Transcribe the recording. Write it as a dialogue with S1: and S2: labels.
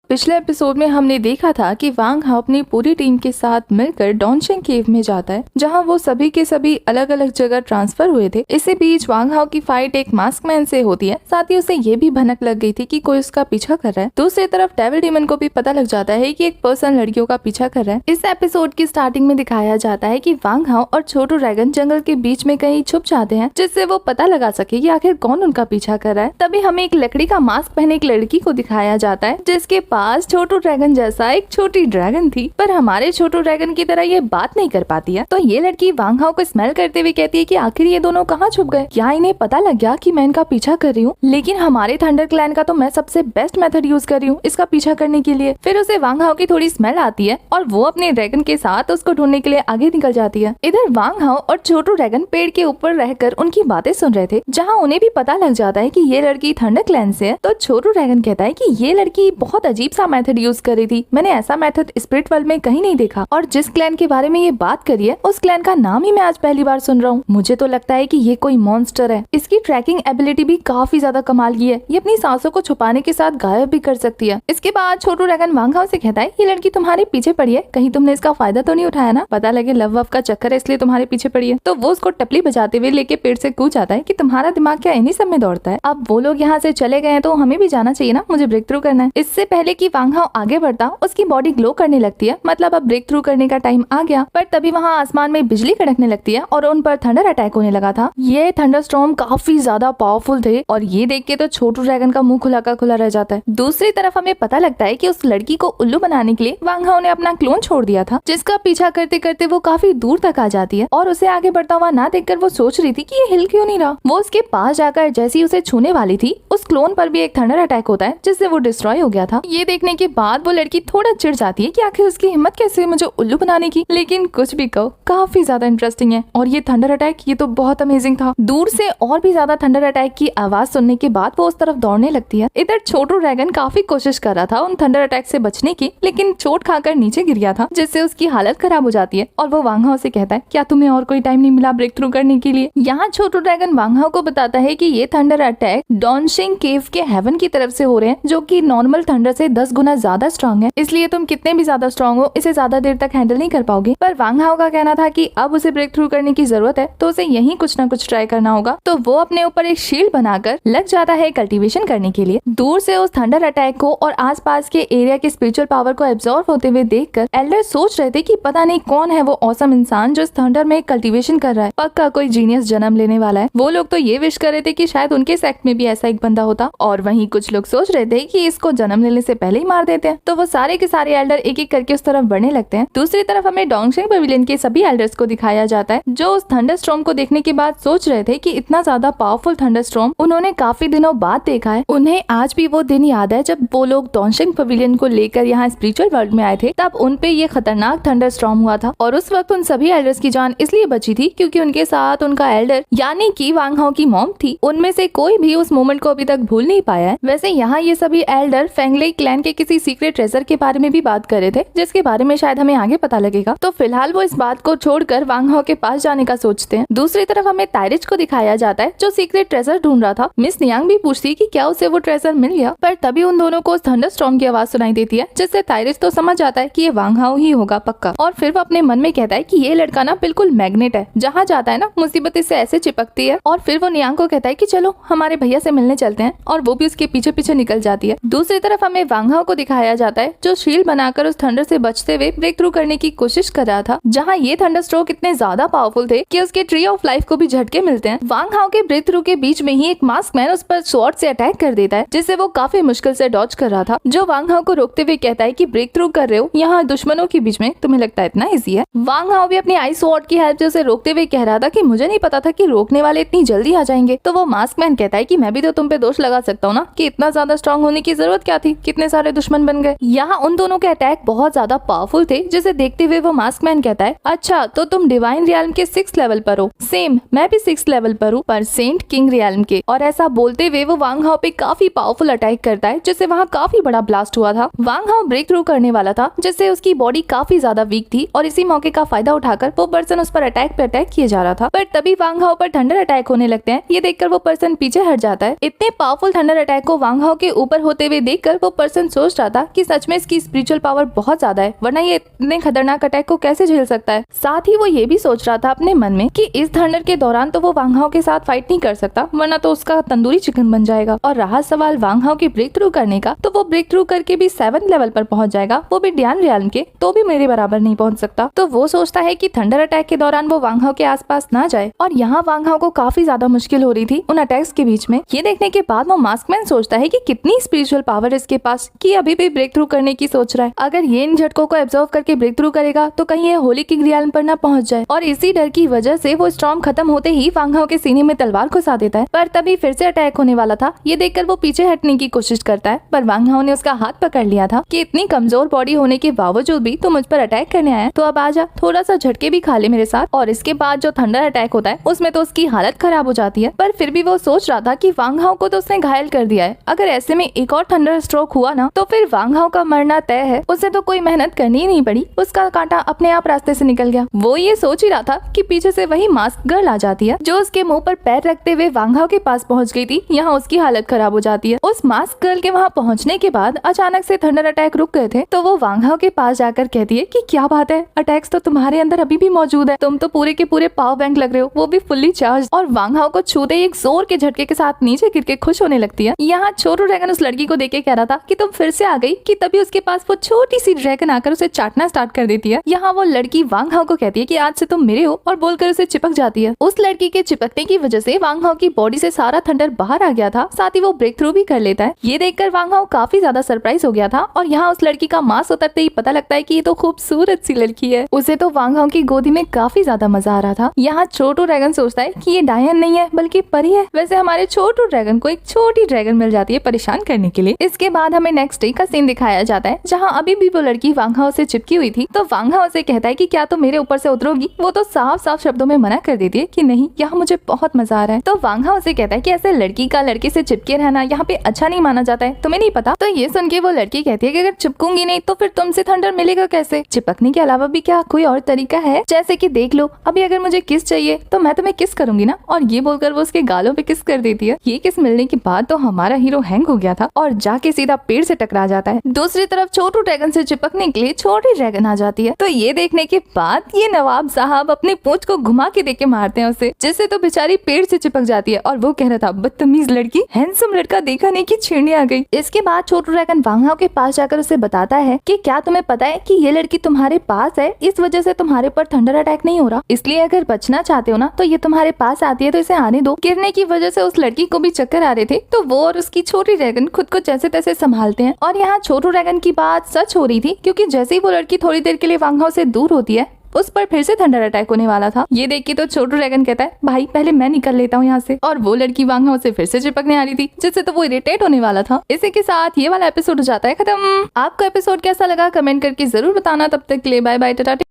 S1: पिछले एपिसोड में हमने देखा था कि वांग हाओ अपनी पूरी टीम के साथ मिलकर डोंगशिंग केव में जाता है, जहां वो सभी के सभी अलग अलग जगह ट्रांसफर हुए थे। इसी बीच वांग हाओ की फाइट एक मास्क मैन से होती है। साथ ही उसे ये भी भनक लग गई थी कि कोई उसका पीछा कर रहा है। दूसरी तरफ डेविल डीमन को भी पता लग जाता है कि एक पर्सन लड़कियों का पीछा कर रहा है। इस एपिसोड की स्टार्टिंग में दिखाया जाता है कि वांग हाओ और छोटू ड्रैगन जंगल के बीच में कहीं छुप जाते हैं, जिससे वो पता लगा सके कि आखिर कौन उनका पीछा कर रहा है। तभी हमें एक लकड़ी का मास्क पहने एक लड़की को दिखाया जाता है, जिसके पास छोटू ड्रैगन जैसा एक छोटी ड्रैगन थी, पर हमारे छोटू ड्रैगन की तरह ये बात नहीं कर पाती है। तो ये लड़की वांग हाओ को स्मेल करते हुए कहती है कि आखिर ये दोनों कहाँ छुप गए। क्या इन्हें पता लग गया कि मैं इनका पीछा कर रही हूँ? लेकिन हमारे थंडर क्लैन का तो मैं सबसे बेस्ट मेथड यूज कर रही हूँ इसका पीछा करने के लिए। फिर उसे वांग हाओ की थोड़ी स्मेल आती है और वो अपने ड्रैगन के साथ उसको ढूंढने के लिए आगे निकल जाती है। इधर वांग हाओ और छोटू ड्रैगन पेड़ के ऊपर रहकर उनकी बातें सुन रहे थे, जहाँ उन्हें भी पता लग जाता है कि ये लड़की थंडर क्लैन से है। तो छोटू ड्रैगन कहता है कि ये लड़की बहुत अजीब सा मेथड यूज कर रही थी, मैंने ऐसा मेथड स्पिरिट वर्ल्ड में कहीं नहीं देखा, और जिस क्लैन के बारे में ये बात करी है उस क्लैन का नाम ही मैं आज पहली बार सुन रहा हूँ। मुझे तो लगता है कि ये कोई मॉन्स्टर है। इसकी ट्रैकिंग एबिलिटी भी काफी ज्यादा कमाल की है, ये अपनी सांसों को छुपाने के साथ गायब भी कर सकती है। इसके बाद छोटू ड्रैगन वांग हाओ से कहता है ये लड़की तुम्हारे पीछे पड़ी है, कहीं तुमने इसका फायदा तो नहीं उठाया ना? पता लगे लव वव का चक्कर है इसलिए तुम्हारे पीछे पड़ी है। तो वो उसको टपली बजाते हुए लेके पेड़ से कूद जाता है कि तुम्हारा दिमाग क्या इन्हीं सब में दौड़ता है। अब वो लोग यहाँ से चले गए हैं तो हमें भी जाना चाहिए ना, मुझे ब्रेक थ्रू करना है। इससे पहले कि वांग हाओ आगे बढ़ता उसकी बॉडी ग्लो करने लगती है, मतलब अब ब्रेक थ्रू करने का टाइम आ गया। पर तभी वहाँ आसमान में बिजली कड़कने लगती है और उन पर थंडर अटैक होने लगा था। ये थंडर स्टॉर्म काफी ज्यादा पावरफुल थे और ये देख के तो छोटू ड्रैगन का मुंह खुला का खुला रह जाता है। दूसरी तरफ हमें पता लगता है कि उस लड़की को उल्लू बनाने के लिए वांग हाओ ने अपना क्लोन छोड़ दिया था, जिसका पीछा करते करते वो काफी दूर तक आ जाती है और उसे आगे बढ़ता हुआ ना देखकर वो सोच रही थी कि ये हिल क्यों नहीं रहा। वो उसके पास जाकर जैसी उसे छूने वाली थी, उस क्लोन पर भी एक थंडर अटैक होता है जिससे वो डिस्ट्रॉय हो गया था। ये देखने के बाद वो लड़की थोड़ा चिढ़ जाती है कि आखिर उसकी हिम्मत कैसे मुझे उल्लू बनाने की। लेकिन कुछ भी कहो, काफी ज्यादा इंटरेस्टिंग है। और ये थंडर अटैक ये तो बहुत अमेजिंग था। दूर से और भी ज्यादा थंडर अटैक की आवाज सुनने के बाद वो उस तरफ दौड़ने लगती है। इधर छोटू ड्रैगन काफी कोशिश कर रहा था उन थंडर अटैक से बचने की, लेकिन चोट खाकर नीचे गिर गया था, जिससे उसकी हालत खराब हो जाती है। और वो वांग हाओ से कहता है क्या तुम्हें और कोई टाइम नहीं मिला ब्रेक थ्रू करने के लिए? यहाँ छोटू ड्रैगन वांग हाओ को बताता है कि ये थंडर अटैक डोंगशिंग केव के हेवन की तरफ से हो रहे हैं, जो कि नॉर्मल थंडर से 10 गुना ज्यादा स्ट्रॉन्ग है। इसलिए तुम कितने भी ज्यादा स्ट्रॉन्ग हो इसे ज्यादा देर तक हैंडल नहीं कर पाओगे। पर वांग हाओ का कहना था कि अब उसे ब्रेक थ्रू करने की जरूरत है, तो उसे यहीं कुछ ना कुछ ट्राई करना होगा। तो वो अपने ऊपर एक शील्ड बनाकर लग जाता है कल्टीवेशन करने के लिए। दूर से उस थंडर अटैक को और आसपास के एरिया के स्पिरिचुअल पावर को एब्जॉर्ब होते हुए देखकर एल्डर सोच रहे थे कि पता नहीं कौन है वो ऑसम इंसान जो इस थंडर में कल्टीवेशन कर रहा है, पक्का कोई जीनियस जन्म लेने वाला है। वो लोग तो ये विश कर रहे थे कि शायद उनके सेक्ट में भी ऐसा एक बंदा होता, और वहीं कुछ लोग सोच रहे थे कि इसको जन्म लेने से पहले ही मार देते हैं। तो वो सारे के सारे एल्डर एक एक करके उस तरफ बढ़ने लगते हैं। दूसरी तरफ हमें डोंगशिंग पवेलियन के सभी एल्डर्स को दिखाया जाता है, जो उस थंडर स्टॉर्म को देखने के बाद सोच रहे थे कि इतना ज्यादा पावरफुल थंडर स्टॉर्म उन्होंने काफी दिनों बाद देखा है। उन्हें आज भी वो दिन याद है जब वो लोग डोंगशिंग पवेलियन को लेकर यहाँ स्पिरिचुअल वर्ल्ड में आए थे, तब उन पे ये खतरनाक थंडर स्टॉर्म हुआ था। और उस वक्त उन सभी एल्डर्स की जान इसलिए बची थी क्योंकि उनके साथ उनका एल्डर यानी कि वांग हाओ की मॉम थी। उनमें से कोई भी उस मोमेंट को अभी तक भूल नहीं पाया है। वैसे यहाँ ये सभी एल्डर फेंगले क्लैन के किसी सीक्रेट ट्रेजर के बारे में भी बात कर रहे थे, जिसके बारे में शायद हमें आगे पता लगेगा। तो फिलहाल वो इस बात को छोड़कर वांग हाओ के पास जाने का सोचते हैं। दूसरी तरफ हमें ताइरिच को दिखाया जाता है जो सीक्रेट ट्रेजर ढूंढ रहा था। मिस नियांग भी पूछती कि क्या उसे वो ट्रेजर मिल गया, पर तभी उन दोनों को थंडर स्टॉर्म की आवाज सुनाई देती है, जिससे ताइरिच तो समझ जाता है कि ये वांग हाओ ही होगा पक्का। और फिर वो अपने मन में कहता है कि ये लड़का ना बिल्कुल मैग्नेट है, जहाँ जाता है ना मुसीबत इससे ऐसे चिपकती है। और फिर वो नियांग को कहता है कि चलो हमारे भैया से मिलने चलते हैं, और वो भी उसके पीछे पीछे निकल जाती है। दूसरी तरफ हमें वांग हाओ को दिखाया जाता है जो शील्ड बनाकर उस थंडर से बचते हुए ब्रेक थ्रू करने की कोशिश कर रहा था, जहाँ ये थंडर स्ट्रोक इतने ज्यादा पावरफुल थे कि उसके ट्री ऑफ लाइफ को भी झटके मिलते हैं। वांग हाओ के ब्रेक थ्रू के बीच में ही एक मास्क मैन उस पर स्वॉर्ड से अटैक कर देता है, जिससे वो काफी मुश्किल से डॉज कर रहा था, जो वांग हाओ को रोकते हुए कहता है कि ब्रेक थ्रू कर रहे हो यहाँ दुश्मनों के बीच में, तुम्हें लगता है इतना इजी है? वांग हाओ भी अपनी आइस स्वॉर्ड की हेल्प से उसे रोकते हुए कह रहा था कि मुझे नहीं पता था कि रोकने वाले इतनी जल्दी आ जाएंगे। तो वो मास्क मैन कहता है कि मैं भी तो तुम पे दोष लगा सकता हूँ ना कि इतना ज्यादा स्ट्रॉन्ग होने की जरूरत क्या थी, कितने सारे दुश्मन बन गए। यहाँ उन दोनों के अटैक बहुत ज्यादा पावरफुल थे, जिसे देखते हुए वो मास्क मैन कहता है अच्छा तो तुम डिवाइन रियल्म के 6th लेवल पर हो, सेम मैं भी 6th लेवल पर हूँ, पर सेंट किंग रियल्म के। और ऐसा बोलते हुए वो वांग हाओ पे काफी पावरफुल अटैक करता है, जिससे वहाँ काफी बड़ा ब्लास्ट हुआ था। वांग हाओ ब्रेक थ्रू करने वाला था, जिससे उसकी बॉडी काफी ज्यादा वीक थी, और इसी मौके का फायदा उठाकर वो पर्सन उस पर अटैक पे अटैक किए जा रहा था। पर तभी वांग हाओ पर थंडर अटैक होने लगते हैं। ये देखकर वो पर्सन पीछे हट जाता है। इतने पावरफुल थंडर अटैक को वांग हाओ के ऊपर होते हुए देखकर वो पर्सन पर्सन सोच रहा था कि सच में इसकी स्पिरिचुअल पावर बहुत ज्यादा है, वरना ये इतने खतरनाक अटैक को कैसे झेल सकता है। साथ ही वो ये भी सोच रहा था अपने मन में कि इस थंडर के दौरान तो वो वांग हाओ के साथ फाइट नहीं कर सकता, वरना तो उसका तंदूरी चिकन बन जाएगा। और रहा सवाल वांग हाओ की ब्रेक थ्रू करने का, तो वो ब्रेक थ्रू करके भी 7th लेवल पर पहुंच जाएगा, वो भी डियान रियालन के, तो भी मेरे बराबर नहीं पहुंच सकता। तो वो सोचता है कि थंडर अटैक के दौरान वो वांग हाओ के आसपास ना जाए। और यहाँ वांग हाओ को काफी ज्यादा मुश्किल हो रही थी उन अटैक्स के बीच में। ये देखने के बाद वो मास्कमैन सोचता है कि कितनी स्पिरिचुअल पावर इसके पास कि अभी भी ब्रेक थ्रू करने की सोच रहा है। अगर ये इन झटकों को एब्जॉर्व करके ब्रेक थ्रू करेगा तो कहीं ये होली किंग रियालन पर ना पहुंच जाए। और इसी डर की वजह से वो स्टॉर्म खत्म होते ही वांग हाओ के सीने में तलवार घुसा देता है। पर तभी फिर से अटैक होने वाला था। ये देखकर वो पीछे हटने की कोशिश करता है, पर वांग हाओ ने उसका हाथ पकड़ लिया था कि इतनी कमजोर बॉडी होने के बावजूद भी तो मुझ पर अटैक करने आया, तो अब आजा, थोड़ा सा झटके भी खा ले मेरे साथ। और इसके बाद जो थंडर अटैक होता है उसमें तो उसकी हालत खराब हो जाती है। पर फिर भी वो सोच रहा था कि वांग हाओ को तो उसने घायल कर दिया है, अगर ऐसे में एक और थंडर स्ट्रोक हुआ ना तो फिर वांग हाओ का मरना तय है। उसे तो कोई मेहनत करनी ही नहीं पड़ी, उसका कांटा अपने आप रास्ते से निकल गया। वो ये सोच ही रहा था कि पीछे से वही मास्क गर्ल आ जाती है जो उसके मुंह पर पैर रखते हुए वांग हाओ के पास पहुंच गई थी। यहाँ उसकी हालत खराब हो जाती है। उस मास्क गर्ल के वहाँ पहुँचने के बाद अचानक से थंडर अटैक रुक गए थे, तो वो वांग हाओ के पास जाकर कहती है कि क्या बात है, अटैक्स तो तुम्हारे अंदर अभी भी मौजूद है, तुम तो पूरे के पूरे पावर बैंक लग रहे हो, वो भी फुल्ली चार्ज। और वांग हाओ को छूते ही एक जोर के झटके के साथ नीचे गिर के खुश होने लगती है। यहाँ छोटू ड्रैगन उस लड़की को देख के कह रहा था कि तुम फिर से आ गई, कि तभी उसके पास वो छोटी सी ड्रैगन आकर उसे चाटना स्टार्ट कर देती है। यहाँ वो लड़की वांग हाओ को कहती है कि आज से तुम मेरे हो, और बोलकर उसे चिपक जाती है। उस लड़की के चिपकने की वजह से वांग हाओ की बॉडी से सारा थंडर बाहर आ गया था, साथ ही वो ब्रेक थ्रू भी कर लेता है। ये देखकर वांग हाओ काफी ज्यादा सरप्राइज हो गया था। और यहाँ उस लड़की का मास्क उतरते ही पता लगता है कि ये तो खूबसूरत सी लड़की है। उसे तो वांग हाओ की गोदी में काफी ज्यादा मजा आ रहा था। यहाँ छोटू ड्रैगन सोचता है कि ये डायन नहीं है बल्कि परी है। वैसे हमारे छोटू ड्रैगन को एक छोटी ड्रैगन मिल जाती है परेशान करने के लिए। इसके बाद हमें नेक्स्ट डे का सीन दिखाया जाता है, जहाँ अभी भी वो लड़की वांग हाओ से चिपकी हुई थी। तो वांग हाओ से कहता है कि क्या तुम मेरे ऊपर से उतरोगी। वो तो साफ साफ शब्दों में मना कर देती है कि नहीं, यहाँ मुझे बहुत मजा आ रहा है। तो वांग हाओ से कहता है कि ऐसे लड़की का लड़के से चिपके रहना यहाँ पे अच्छा नहीं माना जाता है, तुम्हें नहीं पता। तो ये सुन के वो लड़की कहती है कि अगर चिपकूंगी नहीं तो फिर तुमसे थंडर मिलेगा कैसे। चिपकने के अलावा भी क्या कोई और तरीका है, जैसे कि देख लो, अभी अगर मुझे किस चाहिए तो मैं तुम्हें किस करूंगी ना। और ये बोलकर वो उसके गालों पे किस कर देती है। ये किस मिलने के बाद तो हमारा हीरो हैंग हो गया था और जाके सीधा पेड़ से टकरा जाता है। दूसरी तरफ छोटू ड्रैगन से चिपकने के लिए छोटी ड्रैगन आ जाती है। तो ये देखने के बाद ये नवाब साहब अपनी पूंछ को घुमा के देके मारते हैं उसे, जिससे तो बेचारी पेड़ से चिपक जाती है। और वो कह रहा था बदतमीज लड़की, हैंडसम लड़का देखा नहीं कि छेड़ने आ गई। इसके बाद छोटू ड्रैगन वांग हाओ के पास जाकर उसे बताता है कि क्या तुम्हें पता है कि ये लड़की तुम्हारे पास है, इस वजह से तुम्हारे पर थंडर अटैक नहीं हो रहा, इसलिए अगर बचना चाहते हो ना तो ये तुम्हारे पास आती है तो इसे आने दो। गिरने की वजह से उस लड़की को भी चक्कर आ रहे थे, तो वो और उसकी छोटी ड्रैगन खुद को जैसे तैसे संभालते हैं। और यहाँ छोटू ड्रैगन की बात सच हो रही थी, क्योंकि जैसे ही वो लड़की थोड़ी देर के लिए वांग हाओ से दूर होती है उस पर फिर से थंडर अटैक होने वाला था। ये देख के तो छोटू ड्रैगन कहता है भाई पहले मैं निकल लेता हूँ यहाँ से। और वो लड़की वांग हाओ से फिर से चिपकने आ रही थी, जिससे तो वो इरिटेट होने वाला था। इसी के साथ ये वाला एपिसोड हो जाता है खत्म। आपको एपिसोड कैसा लगा कमेंट करके जरूर बताना। तब तक के लिए बाय बाय, टाटा।